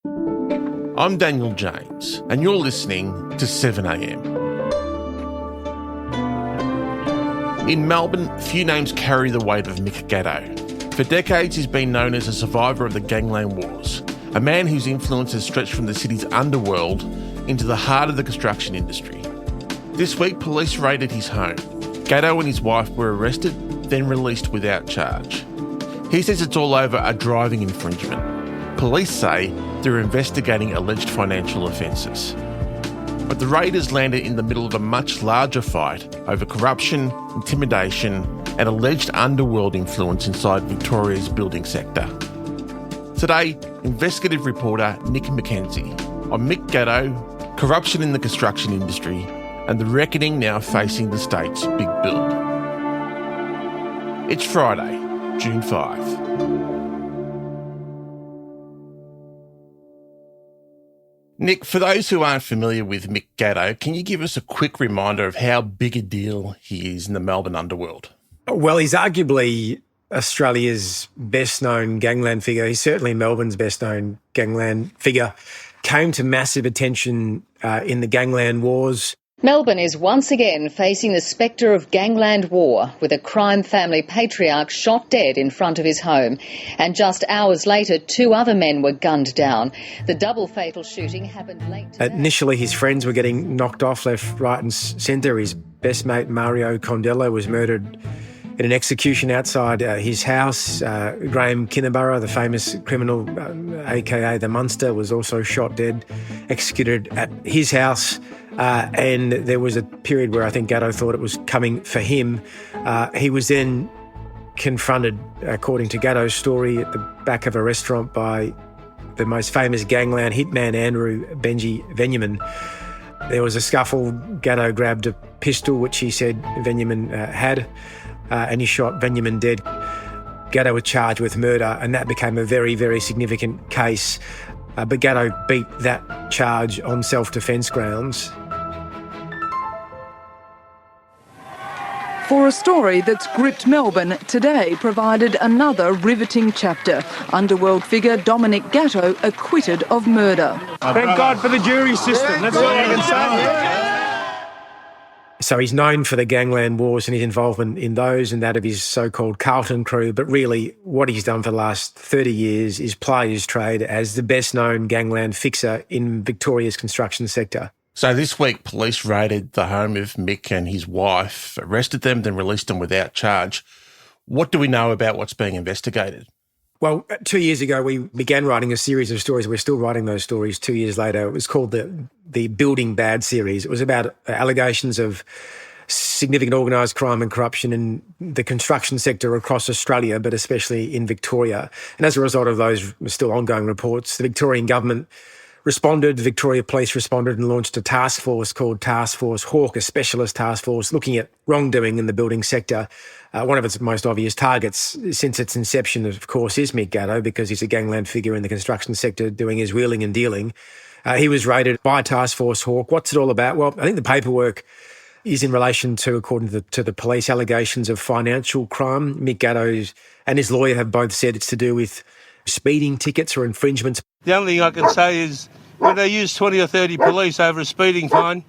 I'm Daniel James, and you're listening to 7am. In Melbourne, few names carry the weight of Mick Gatto. For decades, he's been known as a survivor of the gangland wars, a man whose influence has stretched from the city's underworld into the heart of the construction industry. This week, police raided his home. Gatto and his wife were arrested, then released without charge. He says it's all over a driving infringement. Police say they're investigating alleged financial offences. But the raiders landed in the middle of a much larger fight over corruption, intimidation, and alleged underworld influence inside Victoria's building sector. Today, investigative reporter Nick McKenzie on Mick Gatto, corruption in the construction industry, and the reckoning now facing the state's big build. It's Friday, June 5. Nick, for those who aren't familiar with Mick Gatto, can you give us a quick reminder of how big a deal he is in the Melbourne underworld? Well, he's arguably Australia's best-known gangland figure. He's certainly Melbourne's best-known gangland figure. Came to massive attention in the gangland wars. Melbourne is once again facing the spectre of gangland war, with a crime family patriarch shot dead in front of his home. And just hours later, 2 other men were gunned down. The double fatal shooting happened late today. Initially, his friends were getting knocked off left, right and centre. His best mate, Mario Condello, was murdered in an execution outside his house. Graham Kinnaburgh, the famous criminal, a.k.a. the Munster, was also shot dead, executed at his house. And there was a period where I think Gatto thought it was coming for him. He was then confronted, according to Gatto's story, at the back of a restaurant by the most famous gangland hitman, Andrew Benji Venjamin. There was a scuffle. Gatto grabbed a pistol, which he said Venjamin had, and he shot Venjamin dead. Gatto was charged with murder, and that became a very, very significant case. But Gatto beat that charge on self-defence grounds. For a story that's gripped Melbourne, Today provided another riveting chapter. Underworld figure Dominic Gatto acquitted of murder. Thank God for the jury system, that's all I can say. So he's known for the gangland wars and his involvement in those and that of his so-called Carlton crew, but really what he's done for the last 30 years is ply his trade as the best-known gangland fixer in Victoria's construction sector. So this week, police raided the home of Mick and his wife, arrested them, then released them without charge. What do we know about what's being investigated? Well, 2 years ago, we began writing a series of stories. We're still writing those stories 2 years later. It was called the Building Bad series. It was about allegations of significant organised crime and corruption in the construction sector across Australia, but especially in Victoria. And as a result of those still ongoing reports, the Victorian government responded, the Victoria Police responded and launched a task force called Task Force Hawk, a specialist task force looking at wrongdoing in the building sector. One of its most obvious targets since its inception, of course, is Mick Gatto, because he's a gangland figure in the construction sector doing his wheeling and dealing. He was raided by Task Force Hawk. What's it all about? Well, I think the paperwork is in relation to, according to the police, allegations of financial crime. Mick Gatto and his lawyer have both said it's to do with speeding tickets or infringements. The only thing I can say is when they use 20 or 30 police over a speeding fine,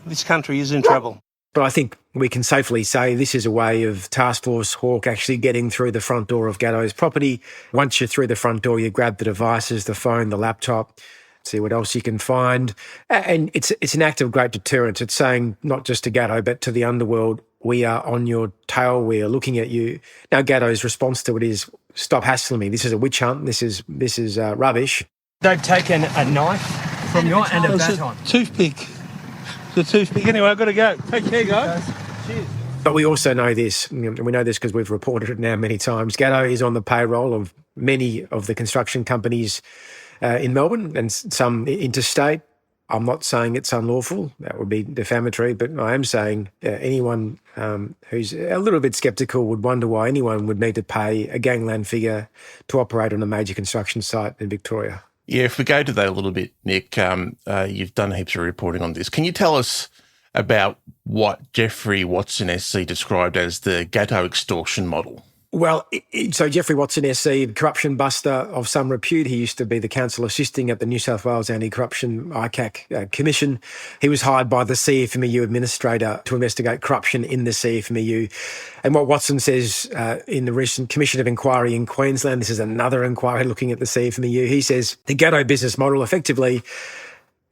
this country is in trouble. But I think we can safely say this is a way of Task Force Hawk actually getting through the front door of Gatto's property. Once you're through the front door, you grab the devices, the phone, the laptop, see what else you can find. And it's an act of great deterrence. It's saying not just to Gatto, but to the underworld, we are on your tail, we are looking at you. Now Gatto's response to it is, stop hassling me. This is a witch hunt. This is rubbish. They've taken a knife from you and a baton. Toothpick. The toothpick. Anyway, I've got to go. Take care, guys. Cheers. But we also know this, and we know this because we've reported it now many times. Gatto is on the payroll of many of the construction companies in Melbourne and some interstate. I'm not saying it's unlawful. That would be defamatory, but I am saying anyone who's a little bit sceptical would wonder why anyone would need to pay a gangland figure to operate on a major construction site in Victoria. Yeah, if we go to that a little bit, Nick, you've done heaps of reporting on this. Can you tell us about what Jeffrey Watson SC described as the Gatto extortion model? Well, so Jeffrey Watson, SC, corruption buster of some repute. He used to be the counsel assisting at the New South Wales Anti-Corruption ICAC Commission. He was hired by the CFMEU administrator to investigate corruption in the CFMEU. And what Watson says in the recent Commission of Inquiry in Queensland, this is another inquiry looking at the CFMEU, he says the Gatto business model, effectively,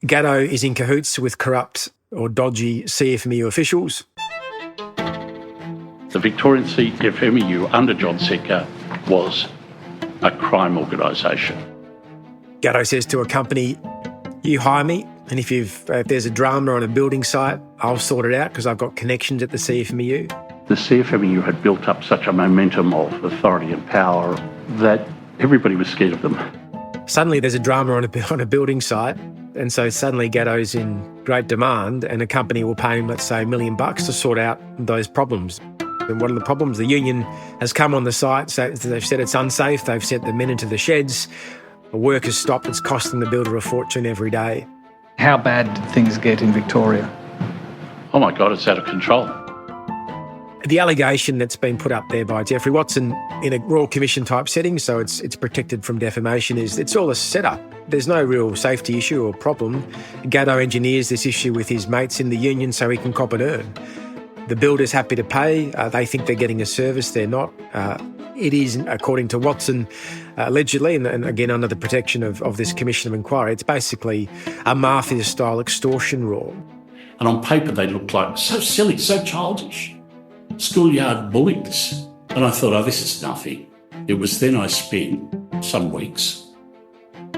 Gatto is in cahoots with corrupt or dodgy CFMEU officials. The Victorian CFMEU under John Secker was a crime organisation. Gatto says to a company, you hire me, and if there's a drama on a building site, I'll sort it out because I've got connections at the CFMEU. The CFMEU had built up such a momentum of authority and power that everybody was scared of them. Suddenly there's a drama on a building site, and so suddenly Gatto's in great demand, and a company will pay him, let's say, $1 million to sort out those problems. And what are the problems? The union has come on the site, so they've said it's unsafe, they've sent the men into the sheds, the work has stopped, it's costing the builder a fortune every day. How bad did things get in Victoria? Oh my God, it's out of control. The allegation that's been put up there by Jeffrey Watson in a Royal Commission type setting, so it's protected from defamation, is it's all a setup. There's no real safety issue or problem. Gatto engineers this issue with his mates in the union so he can cop and earn. The builder's happy to pay. They think they're getting a service. They're not. It is, according to Watson, allegedly, and again under the protection of this Commission of Inquiry, it's basically a mafia-style extortion raw. And on paper they looked like so silly, so childish. Schoolyard bullies. And I thought, oh, this is nothing. It was then I spent some weeks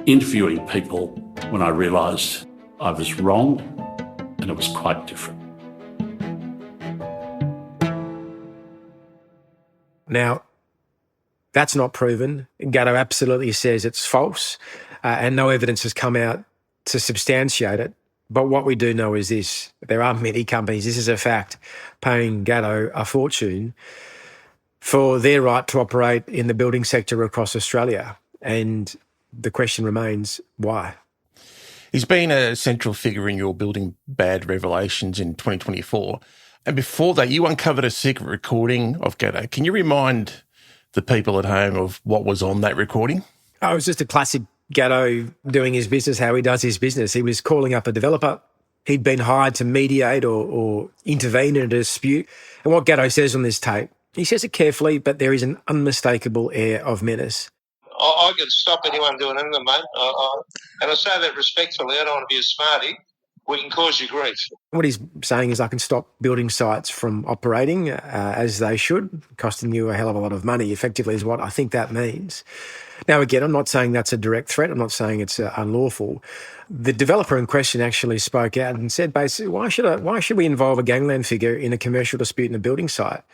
interviewing people when I realised I was wrong and it was quite different. Now, that's not proven. Gatto absolutely says it's false, and no evidence has come out to substantiate it. But what we do know is this. There are many companies, this is a fact, paying Gatto a fortune for their right to operate in the building sector across Australia. And the question remains, why? He's been a central figure in your Building Bad revelations in 2024. And before that, you uncovered a secret recording of Gatto. Can you remind the people at home of what was on that recording? Oh, it was just a classic Gatto doing his business, how he does his business. He was calling up a developer. He'd been hired to mediate or intervene in a dispute. And what Gatto says on this tape, he says it carefully, but there is an unmistakable air of menace. I can stop anyone doing anything, mate. And I say that respectfully. I don't want to be a smarty. We can cause you grief. What he's saying is I can stop building sites from operating as they should, costing you a hell of a lot of money, effectively is what I think that means. Now, again, I'm not saying that's a direct threat. I'm not saying it's unlawful. The developer in question actually spoke out and said, basically, why should we involve a gangland figure in a commercial dispute in a building site?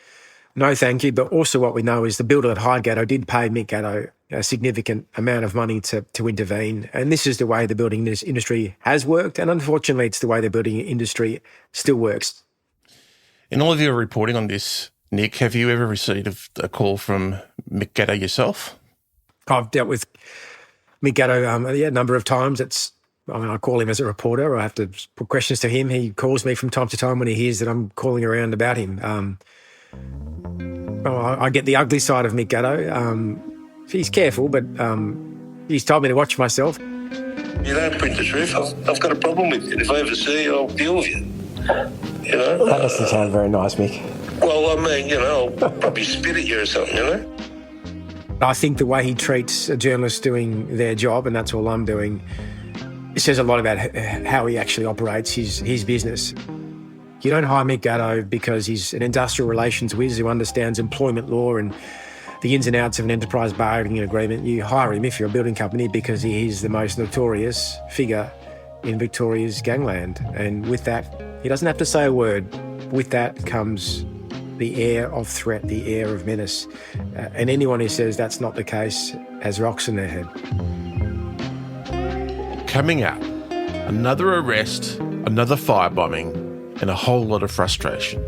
No, thank you. But also what we know is the builder that hired Gatto did pay Mick Gatto a significant amount of money to intervene. And this is the way the building industry has worked. And unfortunately, it's the way the building industry still works. In all of your reporting on this, Nick, have you ever received a call from Mick Gatto yourself? I've dealt with Mick Gatto a number of times. I call him as a reporter. I have to put questions to him. He calls me from time to time when he hears that I'm calling around about him. I get the ugly side of Mick Gatto. He's careful, but he's told me to watch myself. You don't print the truth. I've got a problem with it. If I ever see you, I'll deal with you. You know? That doesn't sound very nice, Mick. Well, I mean, I'll probably spit at you or something, I think the way he treats a journalist doing their job, and that's all I'm doing, it says a lot about how he actually operates his business. You don't hire Mick Gatto because he's an industrial relations whiz who understands employment law and the ins and outs of an enterprise bargaining agreement. You hire him if you're a building company because he is the most notorious figure in Victoria's gangland. And with that, he doesn't have to say a word. With that comes the air of threat, the air of menace. And anyone who says that's not the case has rocks in their head. Coming up, another arrest, another firebombing, and a whole lot of frustration.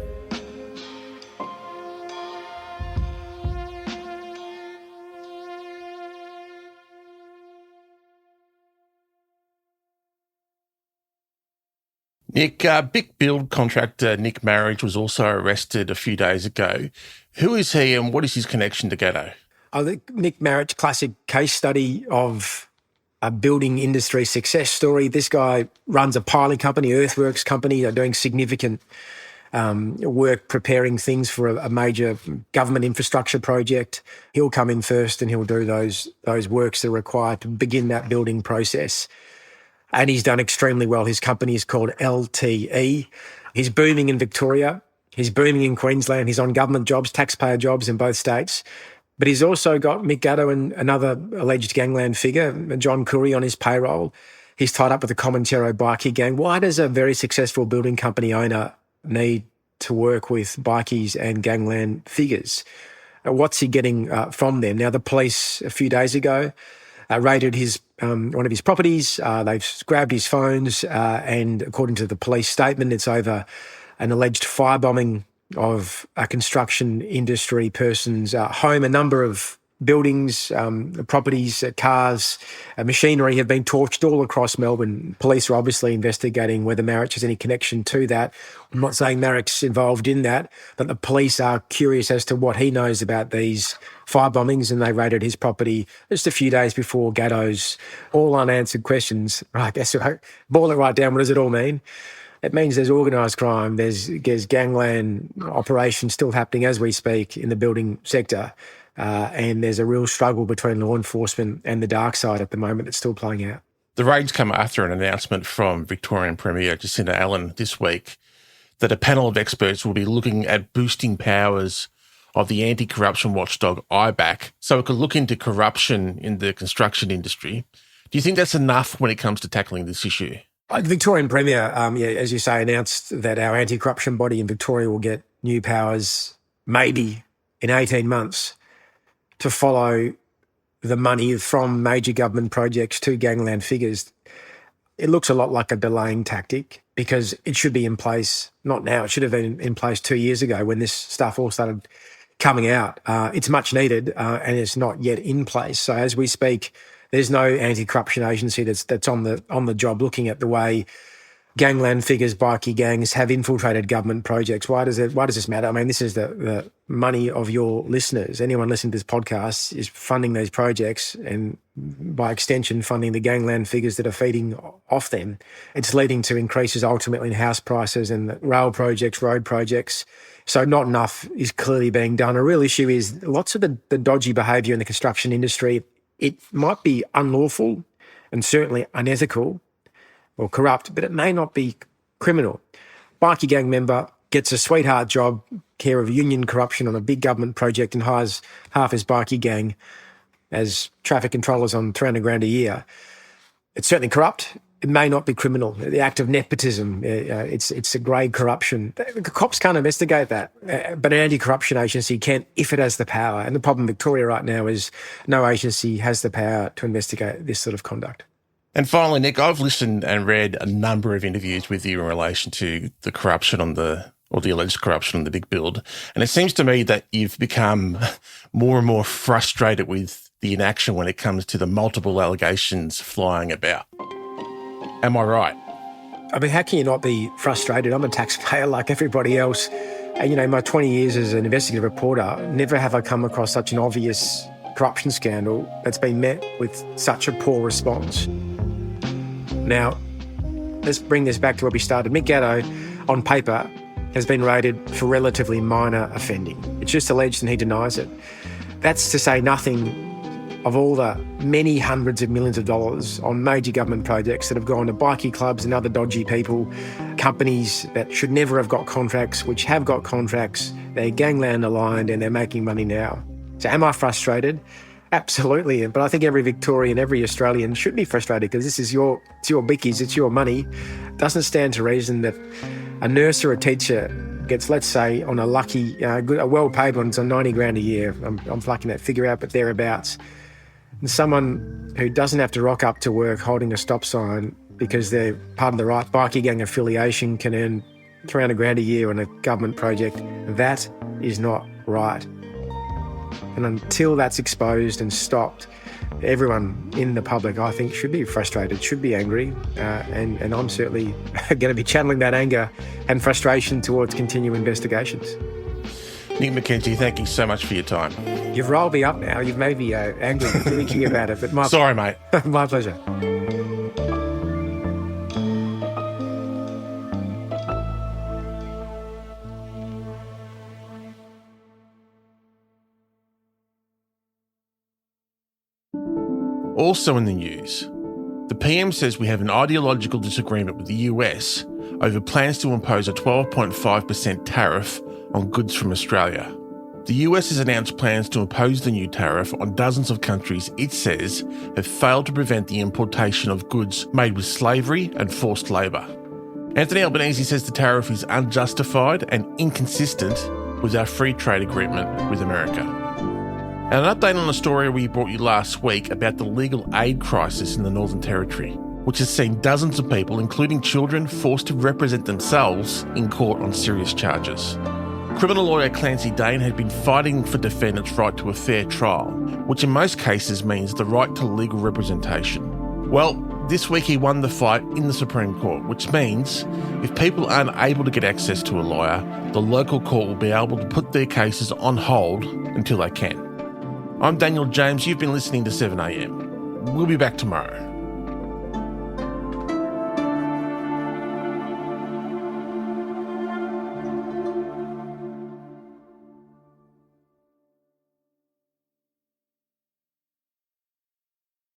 Nick, big build contractor Nick Marriage was also arrested a few days ago Who is he and what is his connection to Gatto? I think Nick Marritt's classic case study of a building industry success story. This guy runs a piling company, earthworks company. They're doing significant work preparing things for a major government infrastructure project. He'll come in first and he'll do those works that are required to begin that building process. And he's done extremely well. His company is called LTE. He's booming in Victoria. He's booming in Queensland. He's on government jobs, taxpayer jobs in both states. But he's also got Mick Gatto and another alleged gangland figure, John Curry, on his payroll. He's tied up with the Comanchero bikie gang. Why does a very successful building company owner need to work with bikies and gangland figures? What's he getting from them? Now, the police a few days ago raided his one of his properties. They've grabbed his phones and according to the police statement, it's over an alleged firebombing of a construction industry person's home. A number of buildings, properties, cars, machinery have been torched all across Melbourne. Police are obviously investigating whether Marriott has any connection to that. I'm not saying Marritt's involved in that, but the police are curious as to what he knows about these firebombings, and they raided his property just a few days before Gatto's all unanswered questions. Right, that's right. Boil it right down. What does it all mean? It means there's organised crime, there's gangland operations still happening as we speak in the building sector, and there's a real struggle between law enforcement and the dark side at the moment that's still playing out. The raids come after an announcement from Victorian Premier Jacinta Allen this week that a panel of experts will be looking at boosting powers of the anti-corruption watchdog IBAC so it could look into corruption in the construction industry. Do you think that's enough when it comes to tackling this issue? The Victorian Premier, as you say, announced that our anti-corruption body in Victoria will get new powers maybe in 18 months to follow the money from major government projects to gangland figures. It looks a lot like a delaying tactic because it should be in place, not now, it should have been in place 2 years ago when this stuff all started coming out. It's much needed and it's not yet in place. So as we speak, there's no anti-corruption agency that's on the job looking at the way gangland figures, bikie gangs have infiltrated government projects. Why does this matter? I mean, this is the money of your listeners. Anyone listening to this podcast is funding these projects and by extension funding the gangland figures that are feeding off them. It's leading to increases ultimately in house prices and rail projects, road projects. So not enough is clearly being done. A real issue is lots of the dodgy behaviour in the construction industry. It might be unlawful and certainly unethical or corrupt, but it may not be criminal. Bikie gang member gets a sweetheart job, care of union corruption on a big government project and hires half his bikie gang as traffic controllers on $300,000 a year. It's certainly corrupt. It may not be criminal. The act of nepotism, it's a grade corruption. The cops can't investigate that, but an anti-corruption agency can if it has the power. And the problem in Victoria right now is no agency has the power to investigate this sort of conduct. And finally, Nick, I've listened and read a number of interviews with you in relation to the corruption the alleged corruption on the big build. And it seems to me that you've become more and more frustrated with the inaction when it comes to the multiple allegations flying about. Am I right? I mean, how can you not be frustrated? I'm a taxpayer like everybody else. And, my 20 years as an investigative reporter, never have I come across such an obvious corruption scandal that's been met with such a poor response. Now, let's bring this back to where we started. Mick Gatto, on paper, has been raided for relatively minor offending. It's just alleged and he denies it. That's to say nothing of all the many hundreds of millions of dollars on major government projects that have gone to bikie clubs and other dodgy people, companies that should never have got contracts, which have got contracts, they're gangland aligned and they're making money now. So am I frustrated? Absolutely. But I think every Victorian, every Australian should be frustrated because this is your bickies, it's your money. It doesn't stand to reason that a nurse or a teacher gets, let's say, on a lucky, a well-paid one, it's on $90,000 a year. I'm plucking that figure out, but thereabouts. And someone who doesn't have to rock up to work holding a stop sign because they're part of the right bikie gang affiliation can earn $300,000 a year on a government project. That is not right. And until that's exposed and stopped, everyone in the public, I think, should be frustrated, should be angry. And I'm certainly going to be channeling that anger and frustration towards continuing investigations. Nick McKenzie, thank you so much for your time. You've rolled me up now. You've made me angry thinking about it. But Sorry, mate. My pleasure. Also in the news, the PM says we have an ideological disagreement with the US over plans to impose a 12.5% tariff on goods from Australia. The US has announced plans to impose the new tariff on dozens of countries it says have failed to prevent the importation of goods made with slavery and forced labour. Anthony Albanese says the tariff is unjustified and inconsistent with our free trade agreement with America. And an update on a story we brought you last week about the legal aid crisis in the Northern Territory, which has seen dozens of people, including children, forced to represent themselves in court on serious charges. Criminal lawyer Clancy Dane had been fighting for defendants' right to a fair trial, which in most cases means the right to legal representation. Well, this week he won the fight in the Supreme Court, which means if people aren't able to get access to a lawyer, the local court will be able to put their cases on hold until they can. I'm Daniel James. You've been listening to 7am. We'll be back tomorrow.